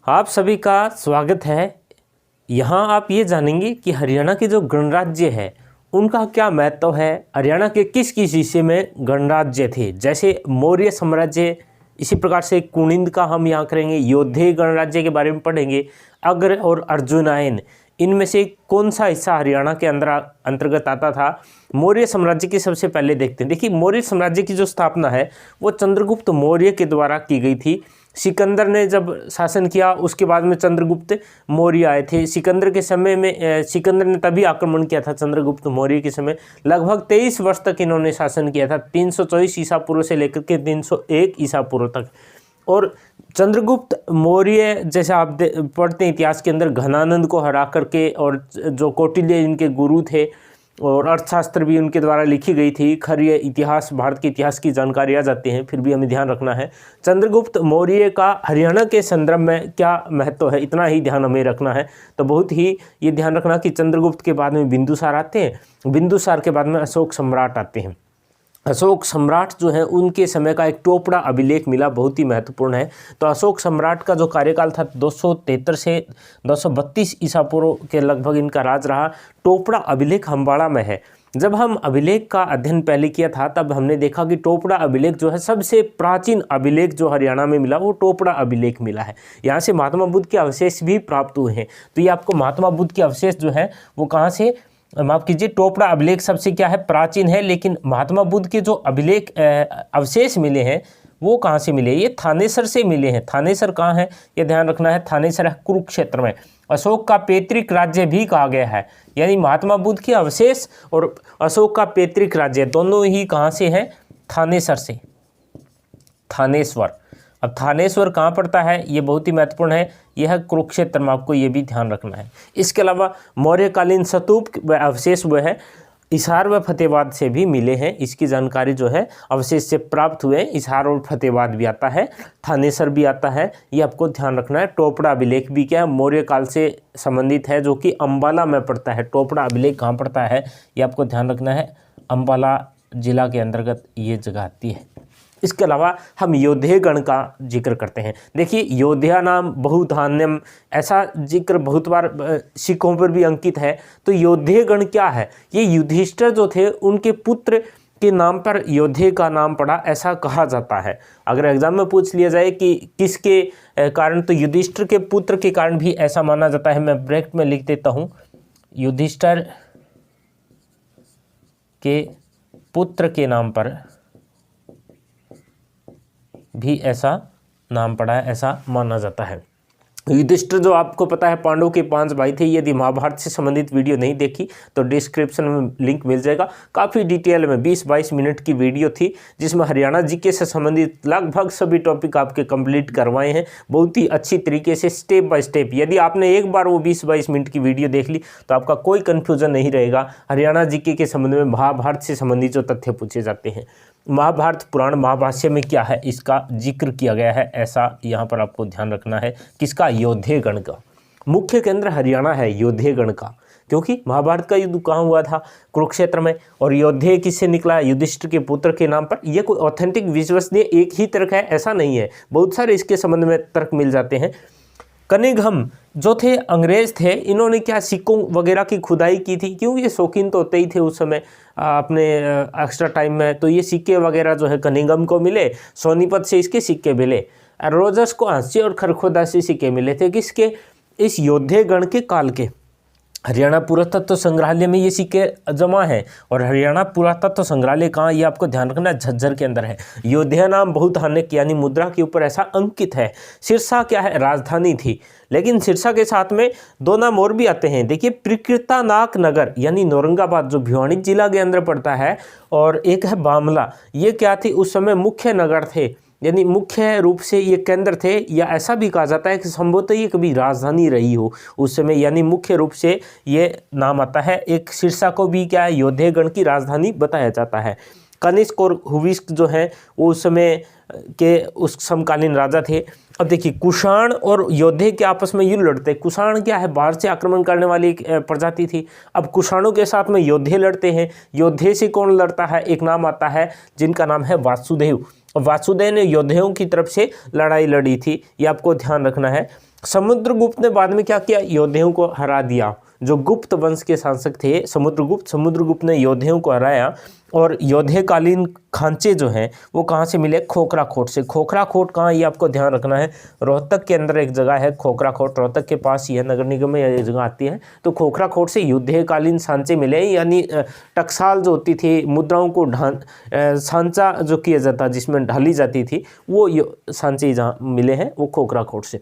आप सभी का स्वागत है। यहाँ आप ये जानेंगे कि हरियाणा के जो गणराज्य है उनका क्या महत्व है, हरियाणा के किस किस हिस्से में गणराज्य थे, जैसे मौर्य साम्राज्य। इसी प्रकार से कुनिंद का हम यहाँ करेंगे, योद्धे गणराज्य के बारे में पढ़ेंगे, अग्र और अर्जुनायन, इनमें से कौन सा हिस्सा हरियाणा के अंतर्गत आता था। मौर्य साम्राज्य की सबसे पहले देखते हैं। देखिए, मौर्य साम्राज्य की जो स्थापना है वो चंद्रगुप्त मौर्य के द्वारा की गई थी। सिकंदर ने जब शासन किया उसके बाद में चंद्रगुप्त मौर्य आए थे। सिकंदर के समय में सिकंदर ने तभी आक्रमण किया था चंद्रगुप्त मौर्य के समय। लगभग 23 वर्ष तक इन्होंने शासन किया था, 324 ईसा पूर्व से लेकर के 301 ईसा पूर्व तक। और चंद्रगुप्त मौर्य जैसे आप पढ़ते हैं इतिहास के अंदर, घनानंद को हरा करके, और जो कौटिल्य इनके गुरु थे, और अर्थशास्त्र भी उनके द्वारा लिखी गई थी। खैर ये इतिहास, भारत के इतिहास की जानकारी आ जाती हैं, फिर भी हमें ध्यान रखना है चंद्रगुप्त मौर्य का हरियाणा के संदर्भ में क्या महत्व है, इतना ही ध्यान हमें रखना है। तो बहुत ही ये ध्यान रखना कि चंद्रगुप्त के बाद में बिंदुसार आते हैं, बिंदुसार के बाद में अशोक सम्राट आते हैं। अशोक सम्राट जो है उनके समय का एक टोपड़ा अभिलेख मिला, बहुत ही महत्वपूर्ण है। तो अशोक सम्राट का जो कार्यकाल था 273 से 232 ईसा पूर्व के लगभग इनका राज रहा। टोपड़ा अभिलेख अम्बाड़ा में है। जब हम अभिलेख का अध्ययन पहले किया था तब हमने देखा कि टोपड़ा अभिलेख जो है सबसे प्राचीन अभिलेख जो हरियाणा में मिला वो टोपड़ा अभिलेख मिला है। यहाँ से महात्मा बुद्ध के अवशेष भी प्राप्त हुए हैं। तो ये आपको महात्मा बुद्ध के अवशेष जो है वो कहाँ से, माफ कीजिए, टोपड़ा अभिलेख सबसे क्या है, प्राचीन है। लेकिन महात्मा बुद्ध के जो अभिलेख अवशेष मिले हैं वो कहाँ से मिले, ये थानेसर से मिले हैं। थानेसर कहाँ है ये ध्यान रखना है, थानेसर है कुरुक्षेत्र में। अशोक का पैतृक राज्य भी कहा गया है, यानी महात्मा बुद्ध के अवशेष और अशोक का पैतृक राज्य दोनों ही कहाँ से है, थानेसर से, थानेश्वर। अब थानेश्वर कहाँ पड़ता है ये बहुत ही महत्वपूर्ण है, यह है कुरुक्षेत्र में, आपको ये भी ध्यान रखना है। इसके अलावा मौर्यकालीन स्तूप व अवशेष वो है हिसार व फतेहाबाद से भी मिले हैं। इसकी जानकारी जो है अवशेष से प्राप्त हुए। हिसार और फतेहाबाद भी आता है, थानेसर भी आता है, ये आपको ध्यान रखना है। टोपड़ा अभिलेख भी क्या है, मौर्य काल से संबंधित है, जो कि अम्बाला में पड़ता है। टोपड़ा अभिलेख कहाँ पड़ता है ये आपको ध्यान रखना है, अम्बाला जिला के अंतर्गत ये जगह आती है। इसके अलावा हम योद्धे गण का जिक्र करते हैं। देखिए, योद्धा नाम बहुधान्यम, ऐसा जिक्र बहुत बार सिक्कों पर भी अंकित है। तो योद्धे गण क्या है, ये युधिष्ठिर जो थे उनके पुत्र के नाम पर योद्धे का नाम पड़ा, ऐसा कहा जाता है। अगर एग्जाम में पूछ लिया जाए कि किसके कारण, तो युधिष्ठिर के पुत्र के कारण भी ऐसा माना जाता है। मैं ब्रैकेट में लिख देता हूँ, युधिष्ठिर के पुत्र के नाम पर भी ऐसा नाम पड़ा है, ऐसा माना जाता है। युधिष्ठिर जो आपको पता है पांडवों के 5 भाई थे। यदि महाभारत से संबंधित वीडियो नहीं देखी तो डिस्क्रिप्शन में लिंक मिल जाएगा। काफ़ी डिटेल में 20-22 मिनट की वीडियो थी जिसमें हरियाणा जीके से संबंधित लगभग सभी टॉपिक आपके कंप्लीट करवाए हैं, बहुत ही अच्छी तरीके से स्टेप बाय स्टेप। यदि आपने एक बार वो 20-22 मिनट की वीडियो देख ली तो आपका कोई कन्फ्यूजन नहीं रहेगा हरियाणा जीके के संबंध में, महाभारत से संबंधित जो तथ्य पूछे जाते हैं। महाभारत पुराण महाभाष्य में क्या है इसका जिक्र किया गया है, ऐसा यहाँ पर आपको ध्यान रखना है। किसका, योद्धे गण का। मुख्य केंद्र हरियाणा है योद्धे गण का, क्योंकि महाभारत का युद्ध कहाँ हुआ था, कुरुक्षेत्र में। और योद्धे किससे निकला, युधिष्ठिर के पुत्र के नाम पर। यह कोई ऑथेंटिक विश्वसनीय एक ही तर्क है ऐसा नहीं है, बहुत सारे इसके संबंध में तर्क मिल जाते हैं। कनिंघम जो थे अंग्रेज थे, इन्होंने क्या सिक्कों वगैरह की खुदाई की थी, क्योंकि ये शौकीन तो होते ही थे उस समय अपने एक्स्ट्रा टाइम में। तो ये सिक्के वगैरह जो है कनिंघम को मिले, सोनीपत से इसके सिक्के मिले, रोजर्स को हांसी और खरखोदा से सिक्के मिले थे। किसके, इस योद्धे गण के काल के। हरियाणा पुरातत्व संग्रहालय में ये सिक्के जमा हैं। और हरियाणा पुरातत्व संग्रहालय कहाँ, ये आपको ध्यान रखना है, झज्जर के अंदर है। योद्धा नाम बहुधान्यक यानी मुद्रा के ऊपर ऐसा अंकित है। सिरसा क्या है, राजधानी थी, लेकिन सिरसा के साथ में 2 नाम और भी आते हैं। देखिए, प्रकृतानाक नगर यानी औरंगाबाद जो भिवानी जिला के अंदर पड़ता है, और एक है बामला, ये क्या थी, उस समय मुख्य नगर थे, यानी मुख्य रूप से ये केंद्र थे, या ऐसा भी कहा जाता है कि संभवतः ये कभी राजधानी रही हो उस समय, यानी मुख्य रूप से ये नाम आता है। एक सिरसा को भी क्या है, योद्धे गण की राजधानी बताया जाता है। कनिष्क और हुविस्क जो है वो उस समय के उस समकालीन राजा थे। अब देखिए, कुषाण और योद्धे के आपस में युद्ध लड़ते। कुषाण क्या है, बाहर से आक्रमण करने वाली एक प्रजाति थी। अब कुषाणों के साथ में योद्धे लड़ते हैं। योद्धे से कौन लड़ता है, एक नाम आता है जिनका नाम है वासुदेव। और वासुदेव ने योद्धाओं की तरफ से लड़ाई लड़ी थी, ये आपको ध्यान रखना है। समुद्रगुप्त ने बाद में क्या किया, योद्धाओं को हरा दिया। जो गुप्त वंश के शासक थे समुद्रगुप्त ने योद्धाओं को हराया। और योद्धकालीन खांचे जो हैं वो कहाँ से मिले, खोखरा खोट से। खोखरा खोट कहाँ, ये आपको ध्यान रखना है, रोहतक के अंदर एक जगह है खोखरा खोट, रोहतक के पास ही है, नगर निगम में ये जगह आती है। तो खोखरा खोट से युद्धकालीन सांचे मिले, यानी टकसाल जो होती थी, मुद्राओं को सांचा जो किया जाता जिसमें ढाली जाती थी, वो सांचे जहाँ मिले हैं वो खोखरा खोट से।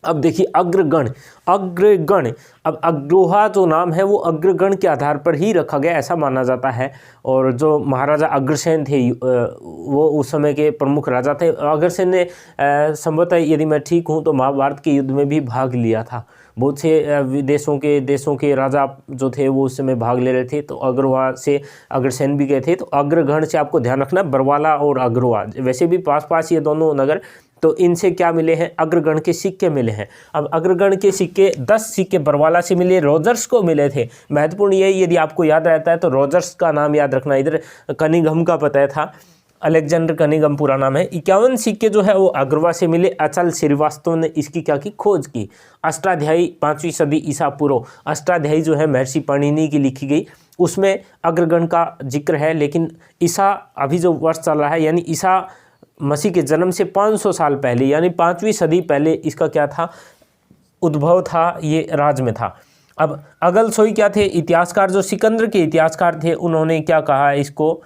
अब देखिए अग्रगण, अब अग्रोहा जो नाम है वो अग्रगण के आधार पर ही रखा गया ऐसा माना जाता है। और जो महाराजा अग्रसेन थे वो उस समय के प्रमुख राजा थे। अग्रसेन ने संभवतः यदि मैं ठीक हूँ तो महाभारत के युद्ध में भी भाग लिया था। बहुत से देशों के राजा जो थे वो उस समय भाग ले रहे थे, तो अग्रवा से अग्रसेन भी गए थे। तो अग्रगण से आपको ध्यान रखना, बरवाला और अग्रवा वैसे भी पास ये दोनों नगर, तो इनसे क्या मिले हैं, अग्रगण के सिक्के मिले हैं। अब अग्रगण के सिक्के 10 सिक्के बरवाला से मिले, रोजर्स को मिले थे। महत्वपूर्ण ये, यदि आपको याद रहता है तो रोजर्स का नाम याद रखना। इधर कनिंघम का पता था, अलेक्जेंडर कनिंघम पूरा नाम है। 51 सिक्के जो है वो अग्रवा से मिले। अचल श्रीवास्तव ने इसकी क्या की, खोज की। अष्टाध्यायी 5वीं सदी ईसा पूर्व, अष्टाध्यायी जो है महर्षि पाणिनि की लिखी गई, उसमें अग्रगण का जिक्र है। लेकिन ईसा अभी जो वर्ष चल रहा है, यानी ईसा मसीह के जन्म से 500 साल पहले, यानी 5वीं सदी पहले इसका क्या था, उद्भव था, ये राज में था। अब अगलसोई क्या थे, इतिहासकार, जो सिकंदर के इतिहासकार थे, उन्होंने क्या कहा, इसको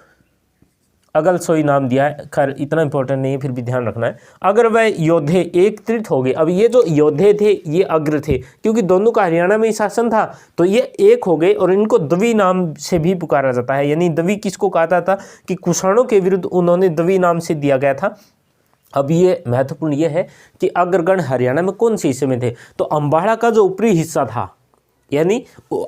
अगलसोई नाम दिया है। खैर इतना इंपॉर्टेंट नहीं है, फिर भी ध्यान रखना है। अगर वह योद्धे एकत्रित हो गए, अब ये जो योद्धे थे ये अग्र थे, क्योंकि दोनों का हरियाणा में ही शासन था, तो ये एक हो गए और इनको दवी नाम से भी पुकारा जाता है। यानी दवी किसको कहा जाता, कि कुषाणों के विरुद्ध उन्होंने दवी नाम से दिया गया था। अब ये महत्वपूर्ण ये है कि अग्रगण हरियाणा में कौन से हिस्से में थे, तो अम्बाड़ा का जो ऊपरी हिस्सा था, यानी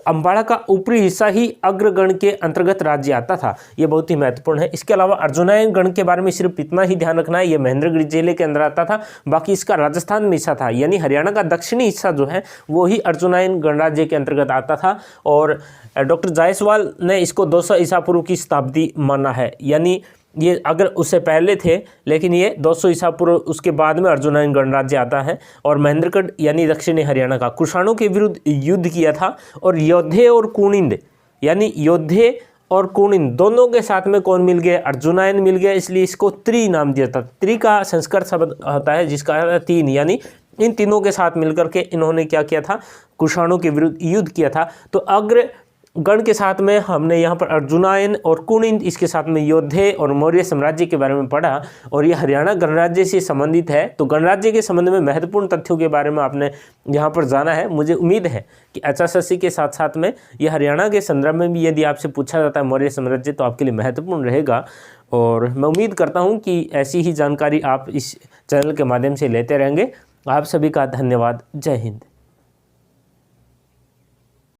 अम्बाड़ा का ऊपरी हिस्सा ही अग्रगण के अंतर्गत राज्य आता था। ये बहुत ही महत्वपूर्ण है। इसके अलावा अर्जुनायन गण के बारे में सिर्फ इतना ही ध्यान रखना है, ये महेंद्रगढ़ जिले के अंदर आता था, बाकी इसका राजस्थान में हिस्सा था, यानी हरियाणा का दक्षिणी हिस्सा जो है वो ही अर्जुनायन गणराज्य के अंतर्गत आता था। और डॉक्टर जायसवाल ने इसको 200 ईसा पूर्व की शताब्दी माना है, यानी ये अगर उससे पहले थे, लेकिन ये 200 ईसा पूर्व उसके बाद में अर्जुनायन गणराज्य आता है। और महेंद्रगढ़ यानी दक्षिणी हरियाणा का कुषाणों के विरुद्ध युद्ध किया था। और योद्धे और कुणिंद, यानी योद्धे और कुणिंद दोनों के साथ में कौन मिल गए, अर्जुनायन मिल गया, इसलिए इसको त्रि नाम दिया था। त्रि का संस्कृत शब्द होता है जिसका अर्थ है 3, यानी इन तीनों के साथ मिलकर के इन्होंने क्या किया था, कुषाणों के विरुद्ध युद्ध किया था। तो अग्र गण के साथ में हमने यहाँ पर अर्जुनायन और कुणिंद, इसके साथ में योद्धे और मौर्य साम्राज्य के बारे में पढ़ा। और ये हरियाणा गणराज्य से संबंधित है, तो गणराज्य के संबंध में महत्वपूर्ण तथ्यों के बारे में आपने यहाँ पर जाना है। मुझे उम्मीद है कि HSSC के साथ साथ में ये हरियाणा के संदर्भ में भी यदि आपसे पूछा जाता है मौर्य साम्राज्य, तो आपके लिए महत्वपूर्ण रहेगा। और मैं उम्मीद करता हूँ कि ऐसी ही जानकारी आप इस चैनल के माध्यम से लेते रहेंगे। आप सभी का धन्यवाद। जय हिंद।